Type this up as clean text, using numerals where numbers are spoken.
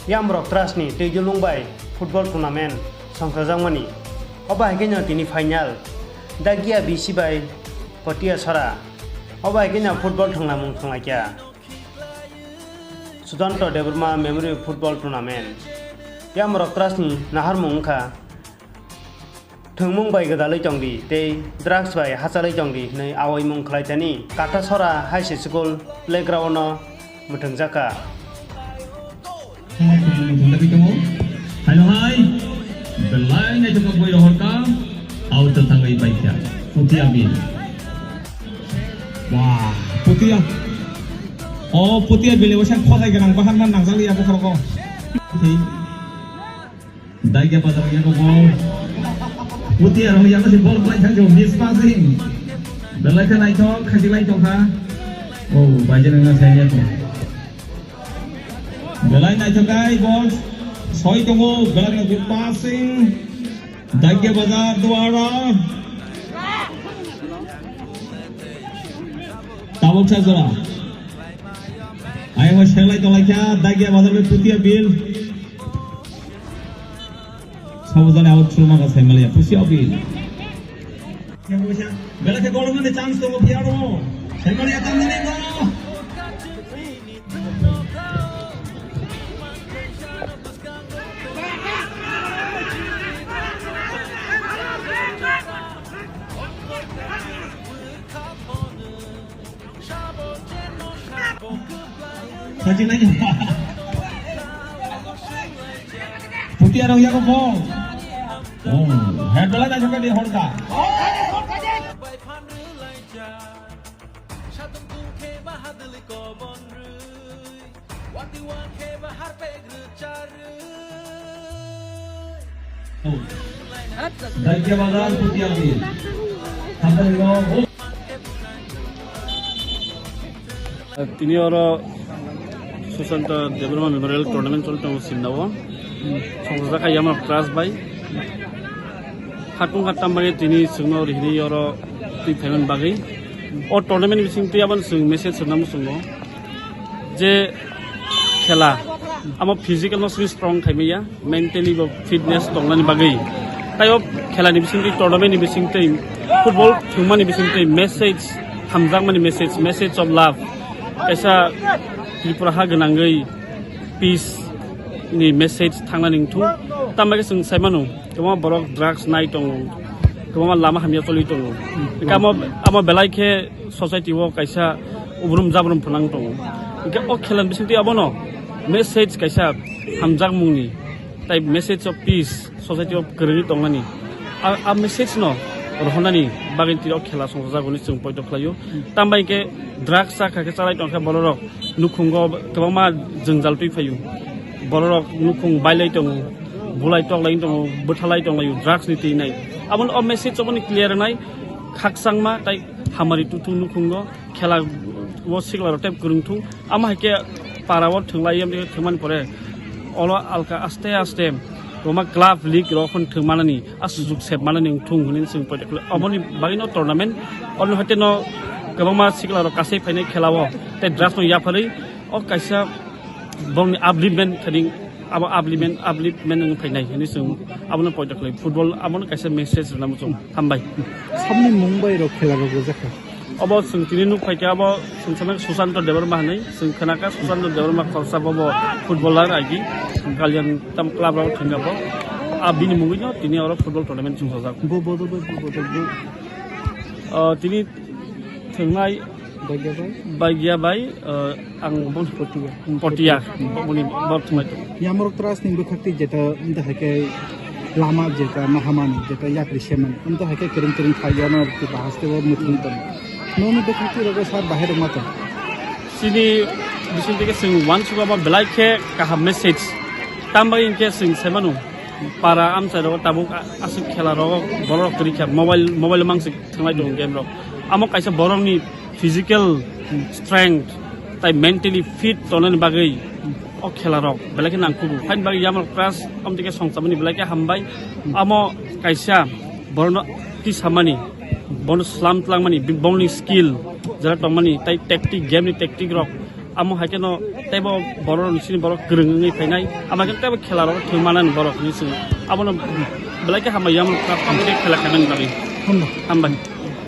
Yamrok trasni tejulung bai football tournament songkrajangmani oba haikenya tini final dagia bisi bai Katachara oba haikenya football thanglamung thanglaikia Sushanta memory football tournament Yamrok trasni naharmung kha thungmung bai gadalai tongdi tei drugs bai hachalai tongdi nei awaimung khlaitani Katachara high school playground no muthungjaka Halo hai, belai na cukup boy rohor ka, au tetanggai baik ya, putih abil. Wah, putih ya. Oh, putih abil lewasan kau lagi nang bahan nang sali aku keroko. Dai ke pasar ke koko. Putih orang yang masih bol play kan jom miss passing. Belai ke naik tok, kasih naik tok ha. Oh, baca dengan saya tu. Belai naik tok guys, bos. Soy tunggu, belakang good passing. Dagya bazar duara. Tabok sajara. Ayo selai tolaknya, dagya bazar में पुतिया बिल. सावधान out rumah ka saya melihat putia bill. Yang bosnya, belakang golongan ada chance tunggu piaro. Saya melihat tangan ini no. Sajin lagi. Putih orang yang kau. Oh, head bola dah juga di horka. Oh, Dagya bazar putih ambil. Sampai lo. Tini orang Sushanta memorial tournament चलते हैं उसी नवा संस्था का Yamrok class by हाथों हाथ तंबारे tini सुनो रिहनी और ती फेमन बागी और tournament बिसिंग ती अपन सुन मैसेज सुना मुसुंगो जे खेला आमो physical no strong खाई या mentally वो fitness तोंगना नि बागी तायो खेला नि बिसिंग ती tournament नि बिसिंग ती football थुमा नि बिसिंग ती message हमजाक मनी message of love ऐसा त्रिपुरा हा गनांगै peace नि message थांना निंथु तामागे जों साइमानु गोबां बरक drugs नाइ दं गोबां लामा हामिया चलि दं गामो आमा बेलाइखे society wo kaisa ubrum jabrum phunang dं के ओ खेलन बिसिंति आबनो message kaisa hamjak mungni tai message of peace society of गरनि दंनानि आ message no rohonani bagin tiro khela songjagoni जों पयद खलायो तामाइके drugs सा खाके चालाय दंखा बलरक नुखुंगो गोबांमा जोंजाल फैफायो बररक नुखुं बायलाय दं बुलाय टलाय दं बोथालाय दंलायो drugs नि तिनाय आबन अ मेसेज अबनि क्लियर नाय खाकसांमा ताय हामारि तुथु नुखुंगो खेला वो सिगलार टाइप गुरुंथु आमा हाके पाराव थंलायम थंमान परे अलो आलका आस्ते आस्ते रोमा क्लाब लीग रखन थंमानानि आसुजुक सेबमानानि थुं हुनि जों पयद अबनि बागिनो टुर्नामेन्ट अनु हते न गोबांमा सिगलार कासै फाइनाय खेलाव ते drugs no याफारै अ कायसा बंनि upliftment थदिं आबो upliftment नों फाइनाय हिनि जों आबनो पयद खलै फुटबल आबनो कायसा मेसेज नाम जों हामबाय सबनि मुंबाइ रो खेला रो जाखा अब जों तिनि नु फाइका अब जों समान सुशांत हानै जों खोनाका सुशांत खरसाबो फुटबलार आगि गालियान ताम क्लाबाव थंगाबो आ बिनि मुंगैनो तिनि आरो फुटबल टुर्नामेन्ट जों हजा तिनि थंनाय बायगिया बाय आं बन पटिया बनि बर्थमाय Yamrok trasni bukhakti jeta inda hake lama jeta mahamani jeta yakri sheman inda hake kering khayana ti bahaste wo muthun tan nomi bukhakti rogo sar bahir mata sini bisin tike sing wan suga ba belai ke ka message tamba inke sing semanu para am sa ro tabuk asu khela ro borok krikha mobile mangsi thanglai dong game ro amo kaisa borok ni physical strength tai mentally fit tonan bagai o khela rok belai nangkubu fain bagi Yamrok class am tike songsamani belai ke hambai amo kaisa borno ti samani bonus slam tlangmani big bowling skill jara tongmani tai tactic game ni tactic rok amo hakeno tebo borok nisini borok gerengeng fainai amakan tebo khela rok themanan borok nisini abono belai ke hama Yamrok club khela kamen babi hamba